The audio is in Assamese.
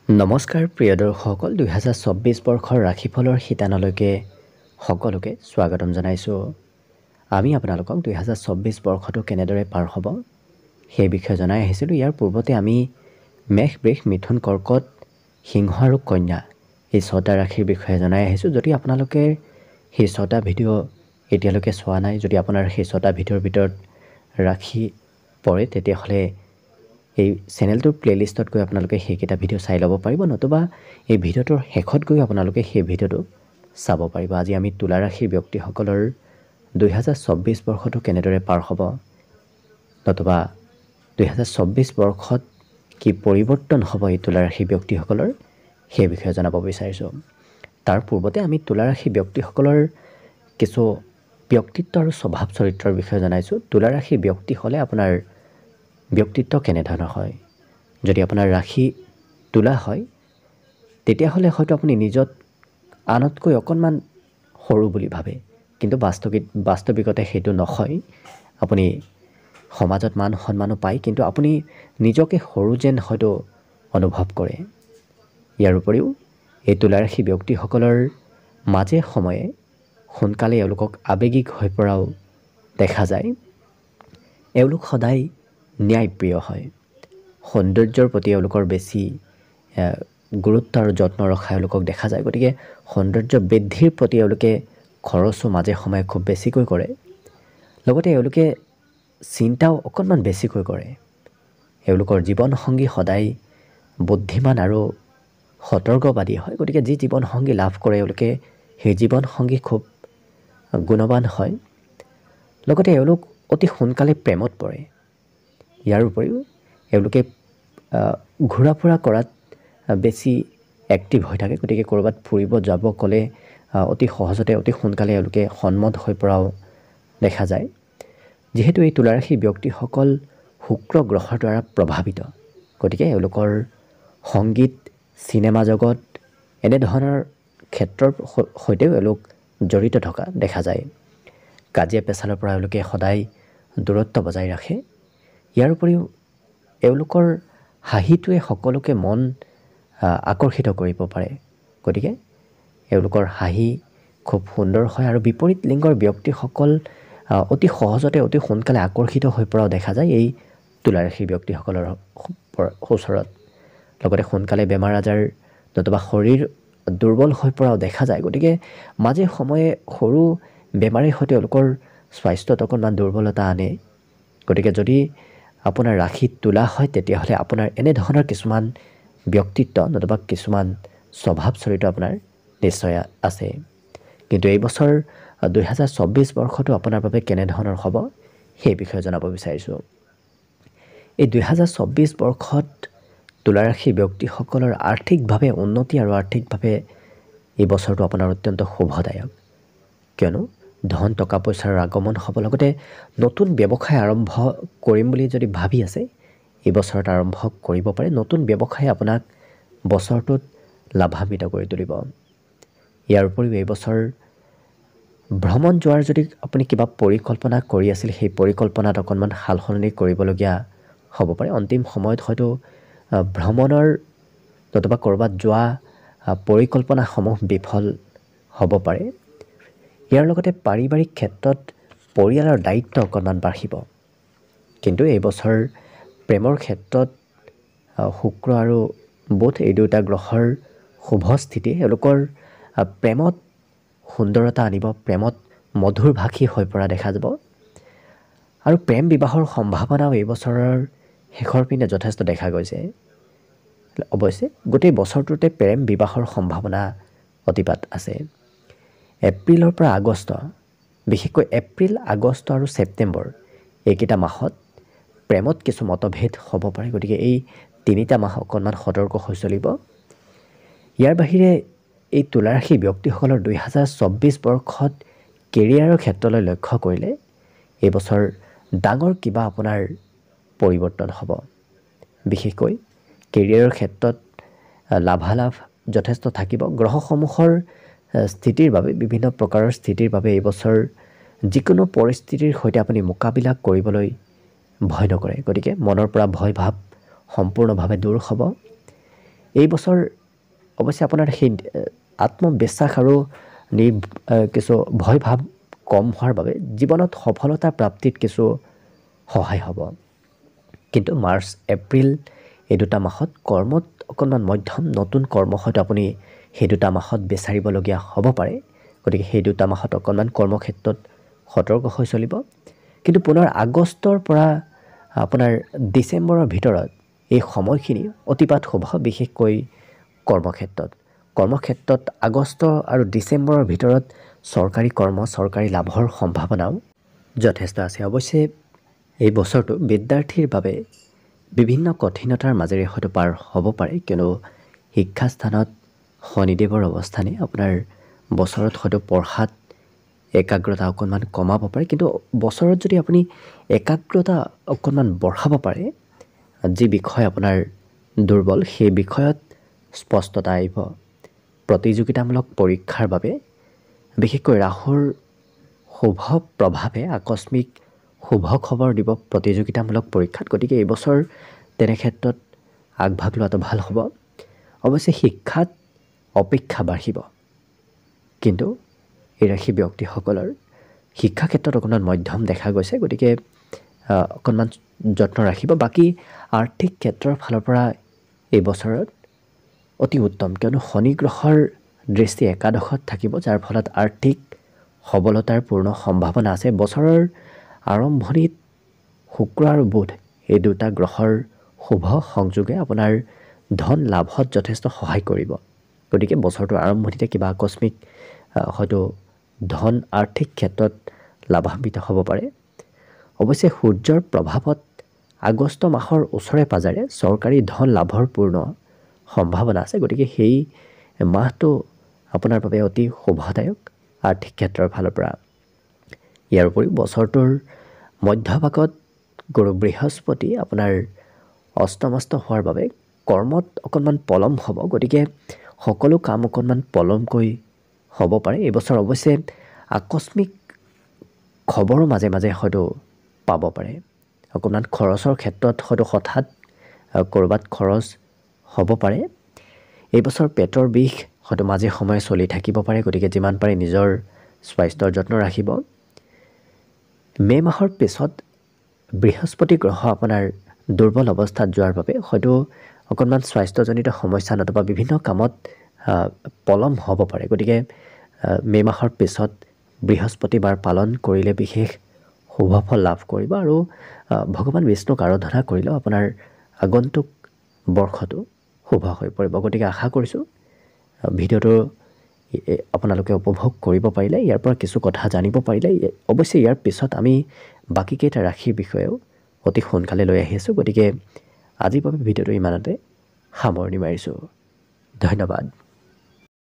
নমস্কাৰ প্ৰিয় দৰ্শকসকল 2024 বৰ্ষৰ ৰাশিফলৰ শিতানলৈকে সকলোকে স্বাগতম জনাইছোঁ। আমি আপোনালোকক 2024 বৰ্ষটো কেনেদৰে পাৰ হ'ব সেই বিষয়ে জনাই আহিছিলোঁ। ইয়াৰ পূৰ্বতে আমি মেষ, বৃষ, মিথুন, কৰ্কট, সিংহ আৰু কন্যা এই 6টা ৰাশিৰ বিষয়ে জনাই আহিছোঁ। যদি আপোনালোকে সেই 6টা ভিডিঅ' এতিয়ালৈকে চোৱা নাই, যদি আপোনাৰ সেই 6টা ভিডিঅ'ৰ ভিতৰত ৰাশি পৰে, তেতিয়াহ'লে এই চেনেলটোৰ প্লেলিষ্টত গৈ আপোনালোকে সেইকেইটা ভিডিঅ' চাই ল'ব পাৰিব, নতুবা এই ভিডিঅ'টোৰ শেষত গৈ আপোনালোকে সেই ভিডিঅ'টো চাব পাৰিব। আজি আমি তুলা ৰাশিৰ ব্যক্তিসকলৰ 2024 বৰ্ষটো কেনেদৰে পাৰ হ'ব, নতুবা 2024 বৰ্ষত কি পৰিৱৰ্তন হ'ব এই তুলা ৰাশিৰ ব্যক্তিসকলৰ, সেই বিষয়ে জনাব বিচাৰিছোঁ। তাৰ পূৰ্বতে আমি তুলা ৰাশিৰ ব্যক্তিসকলৰ কিছু ব্যক্তিত্ব আৰু স্বভাৱ চৰিত্ৰৰ বিষয়ে জনাইছোঁ। তুলা ৰাশিৰ ব্যক্তি হ'লে আপোনাৰ ব্যক্তিত্ব কেনেধৰণৰ হয়। যদি আপোনাৰ ৰাশি তুলা হয়, তেতিয়াহ'লে হয়তো আপুনি নিজত আনতকৈ অকণমান সৰু বুলি ভাবে, কিন্তু বাস্তৱিকতে সেইটো নহয়। আপুনি সমাজত মান সন্মানো পায়, কিন্তু আপুনি নিজকে সৰু যেন হয়তো অনুভৱ কৰে। ইয়াৰ উপৰিও এই তুলা ৰাশি ব্যক্তিসকলৰ মাজে সময়ে সোনকালে এওঁলোকক আৱেগিক হৈ পৰাও দেখা যায়। এওঁলোক সদায় ন্যায়প্ৰিয় হয়। সৌন্দৰ্যৰ প্ৰতি এওঁলোকৰ বেছি গুৰুত্ব আৰু যত্ন ৰখা এওঁলোকক দেখা যায়। গতিকে সৌন্দৰ্য বৃদ্ধিৰ প্ৰতি এওঁলোকে খৰচো মাজে সময়ে খুব বেছিকৈ কৰে। লগতে এওঁলোকে চিন্তাও অকণমান বেছিকৈ কৰে। এওঁলোকৰ জীৱনসংগী সদায় বুদ্ধিমান আৰু সতৰ্কবাদী হয়। গতিকে যি জীৱনসংগী লাভ কৰে এওঁলোকে সেই জীৱনসংগী খুব গুণৱান হয়। লগতে এওঁলোক অতি সোনকালে প্ৰেমত পৰে। ইয়াৰ উপৰিও এওঁলোকে ঘূৰা ফুৰা কৰাত বেছি এক্টিভ হৈ থাকে। গতিকে ক'ৰবাত ফুৰিব যাব ক'লে অতি সহজতে অতি সোনকালে এওঁলোকে সন্মত হৈ পৰাও দেখা যায়। যিহেতু এই তুলা ৰাশিৰ ব্যক্তিসকল শুক্ৰ গ্ৰহৰ দ্বাৰা প্ৰভাৱিত, গতিকে এওঁলোকৰ সংগীত, চিনেমা জগত এনেধৰণৰ ক্ষেত্ৰৰ সৈতেও এওঁলোক জড়িত থকা দেখা যায়। কাজিয়া পেচালৰ পৰা এওঁলোকে সদায় দূৰত্ব বজাই ৰাখে। ইয়াৰ উপৰিও এওঁলোকৰ হাঁহিটোৱে সকলোকে মন আকৰ্ষিত কৰিব পাৰে। গতিকে এওঁলোকৰ হাঁহি খুব সুন্দৰ হয় আৰু বিপৰীত লিংগৰ ব্যক্তিসকল অতি সহজতে অতি সোনকালে আকৰ্ষিত হৈ পৰাও দেখা যায় এই তুলা ৰাশিৰ ব্যক্তিসকলৰ ওচৰত। লগতে সোনকালে বেমাৰ আজাৰ নতুবা শৰীৰ দুৰ্বল হৈ পৰাও দেখা যায়। গতিকে মাজে সময়ে সৰু বেমাৰে হয়তো এওঁলোকৰ স্বাস্থ্যত অকণমান দুৰ্বলতা আনে। গতিকে যদি আপোনাৰ ৰাশি তুলা হয়, তেতিয়াহ'লে আপোনাৰ এনেধৰণৰ কিছুমান ব্যক্তিত্ব নতুবা কিছুমান স্বভাৱ চৰিত্ৰ আপোনাৰ নিশ্চয় আছে। কিন্তু এই বছৰ 2024 বৰ্ষটো আপোনাৰ বাবে কেনেধৰণৰ হ'ব সেই বিষয়ে জনাব বিচাৰিছোঁ। এই 2024 বৰ্ষত তুলা ৰাশিৰ ব্যক্তিসকলৰ আৰ্থিকভাৱে উন্নতি আৰু আৰ্থিকভাৱে এই বছৰটো আপোনাৰ অত্যন্ত শুভদায়ক, কিয়নো ধন টকা পইচাৰ আগমন হ'ব। লগতে নতুন ব্যৱসায় আৰম্ভ কৰিম বুলি যদি ভাবি আছে, এই বছৰত আৰম্ভ কৰিব পাৰে। নতুন ব্যৱসায়ে আপোনাক বছৰটোত লাভান্বিত কৰি তুলিব। ইয়াৰ উপৰিও এই বছৰ ভ্ৰমণ যোৱাৰ যদি আপুনি কিবা পৰিকল্পনা কৰি আছিল, সেই পৰিকল্পনাত অকণমান সাল সলনি কৰিবলগীয়া হ'ব পাৰে। অন্তিম সময়ত হয়তো ভ্ৰমণৰ নতুবা ক'ৰবাত যোৱা পৰিকল্পনাসমূহ বিফল হ'ব পাৰে। ইয়াৰ লগতে পাৰিবাৰিক ক্ষেত্ৰত পৰিয়ালৰ দায়িত্ব অকণমান বাঢ়িব। কিন্তু এই বছৰ প্ৰেমৰ ক্ষেত্ৰত শুক্ৰ আৰু বুধ এই দুটা গ্ৰহৰ শুভ স্থিতি এওঁলোকৰ প্ৰেমত সুন্দৰতা আনিব, প্ৰেমত মধুৰভাষী হৈ পৰা দেখা যাব। আৰু প্ৰেম বিবাহৰ সম্ভাৱনাও এই বছৰৰ শেষৰ পিনে যথেষ্ট দেখা গৈছে। অৱশ্যে গোটেই বছৰটোতে প্ৰেম বিবাহৰ সম্ভাৱনা অতিপাত আছে। এপ্ৰিলৰ পৰা আগষ্ট, বিশেষকৈ এপ্ৰিল, আগষ্ট আৰু ছেপ্টেম্বৰ এইকেইটা মাহত প্ৰেমত কিছু মতভেদ হ'ব পাৰে। গতিকে এই তিনিটা মাহ অকণমান সতৰ্ক হৈ চলিব। ইয়াৰ বাহিৰে এই তুলা ৰাশিৰ ব্যক্তিসকলৰ 2024 বৰ্ষত কেৰিয়াৰৰ ক্ষেত্ৰলৈ লক্ষ্য কৰিলে এই বছৰ ডাঙৰ কিবা আপোনাৰ পৰিৱৰ্তন হ'ব। বিশেষকৈ কেৰিয়াৰৰ ক্ষেত্ৰত লাভালাভ যথেষ্ট থাকিব। গ্ৰহসমূহৰ স্থিতিৰ বাবে, বিভিন্ন প্ৰকাৰৰ স্থিতিৰ বাবে এই বছৰ যিকোনো পৰিস্থিতিৰ সৈতে আপুনি মোকাবিলা কৰিবলৈ ভয় নকৰে। গতিকে মনৰ পৰা ভয় ভাৱ সম্পূৰ্ণভাৱে দূৰ হ'ব। এই বছৰ অৱশ্যে আপোনাৰ সেই আত্মবিশ্বাস আৰু কিছু ভয় ভাৱ কম হোৱাৰ বাবে জীৱনত সফলতা প্ৰাপ্তিত কিছু সহায় হ'ব। কিন্তু মাৰ্চ এপ্ৰিল এই দুটা মাহত কৰ্মত অকণমান মধ্যম নতুন কৰ্ম হয়তো আপুনি সেই দুটা মাহত বিচাৰিবলগীয়া হ'ব পাৰে। গতিকে সেই দুটা মাহত অকণমান কৰ্মক্ষেত্ৰত সতৰ্ক হৈ চলিব। কিন্তু পুনৰ আগষ্টৰ পৰা আপোনাৰ ডিচেম্বৰৰ ভিতৰত এই সময়খিনি অতিপাত শুভ, বিশেষকৈ কৰ্মক্ষেত্ৰত আগষ্ট আৰু ডিচেম্বৰৰ ভিতৰত চৰকাৰী কৰ্ম, চৰকাৰী লাভৰ সম্ভাৱনাও যথেষ্ট আছে। অৱশ্যে এই বছৰটো বিদ্যাৰ্থীৰ বাবে বিভিন্ন কঠিনতাৰ মাজেৰে হয়তো পাৰ হ'ব পাৰে, কিয়নো শিক্ষাস্থানত শনিদেৱৰ অৱস্থানে আপোনাৰ বছৰত হয়তো পঢ়াত একাগ্ৰতা অকণমান কমাব পাৰে। কিন্তু বছৰত যদি আপুনি একাগ্ৰতা অকণমান বঢ়াব পাৰে, যি বিষয় আপোনাৰ দুৰ্বল সেই বিষয়ত স্পষ্টতা আহিব। প্ৰতিযোগিতামূলক পৰীক্ষাৰ বাবে বিশেষকৈ ৰাহুৰ শুভ প্ৰভাৱে আকস্মিক শুভ খবৰ দিব প্ৰতিযোগিতামূলক পৰীক্ষাত। গতিকে এইবছৰ তেনেক্ষেত্ৰত আগভাগ লোৱাটো ভাল হ'ব। অৱশ্যে শিক্ষাত অপেক্ষা বাঢ়িব, কিন্তু এই ৰাশি ব্যক্তিসকলৰ শিক্ষা ক্ষেত্ৰত অকণমান মধ্যম দেখা গৈছে। গতিকে অকণমান যত্ন ৰাখিব। বাকী আৰ্থিক ক্ষেত্ৰৰ ফালৰ পৰা এই বছৰত অতি উত্তম, কিয়নো শনি গ্ৰহৰ দৃষ্টি একাদশত থাকিব, যাৰ ফলত আৰ্থিক সবলতাৰ পূৰ্ণ সম্ভাৱনা আছে। বছৰৰ আৰম্ভণিত শুক্ৰ আৰু বুধ এই দুটা গ্ৰহৰ শুভ সংযোগে আপোনাৰ ধন লাভত যথেষ্ট সহায় কৰিব। গতিকে বছৰটোৰ আৰম্ভণিতে কিবা আকস্মিক হয়তো ধন আৰ্থিক ক্ষেত্ৰত লাভান্বিত হ'ব পাৰে। অৱশ্যে সূৰ্যৰ প্ৰভাৱত আগষ্ট মাহৰ ওচৰে পাজৰে চৰকাৰী ধন লাভৰ পূৰ্ণ সম্ভাৱনা আছে। গতিকে সেই মাহটো আপোনাৰ বাবে অতি শুভদায়ক আৰ্থিক ক্ষেত্ৰৰ ফালৰ পৰা। ইয়াৰ উপৰিও বছৰটোৰ মধ্যভাগত গুৰু বৃহস্পতি আপোনাৰ অস্তমস্ত হোৱাৰ বাবে কৰ্মত অকণমান পলম হ'ব। গতিকে সকলো কাম অকণমান পলমকৈ হ'ব পাৰে। এইবছৰ অৱশ্যে আকস্মিক খবৰো মাজে মাজে হয়তো পাব পাৰে। অকণমান খৰচৰ ক্ষেত্ৰত হয়তো হঠাৎ ক'ৰবাত খৰচ হ'ব পাৰে। এইবছৰ পেটৰ বিষ হয়তো মাজে সময়ে চলি থাকিব পাৰে। গতিকে যিমান পাৰে নিজৰ স্বাস্থ্যৰ যত্ন ৰাখিব। মে' মাহৰ পিছত বৃহস্পতি গ্ৰহ আপোনাৰ দুৰ্বল অৱস্থাত যোৱাৰ বাবে হয়তো অকণমান স্বাস্থ্যজনিত সমস্যা নতুবা বিভিন্ন কামত পলম হ'ব পাৰে। গতিকে মে' মাহৰ পিছত বৃহস্পতিবাৰ পালন কৰিলে বিশেষ শুভ ফল লাভ কৰিব। আৰু ভগৱান বিষ্ণুক আৰাধনা কৰিলেও আপোনাৰ আগন্তুক বৰ্ষটো শুভ হৈ পৰিব। গতিকে আশা কৰিছোঁ ভিডিঅ'টো আপোনালোকে উপভোগ কৰিব পাৰিলে, ইয়াৰ পৰা কিছু কথা জানিব পাৰিলে। অৱশ্যে ইয়াৰ পিছত আমি বাকীকেইটা ৰাশিৰ বিষয়েও অতি সোনকালে লৈ আহি আছোঁ। গতিকে আজিৰ বাবে ভিডিঅ'টো ইমানতে সামৰণি মাৰিছোঁ। ধন্যবাদ।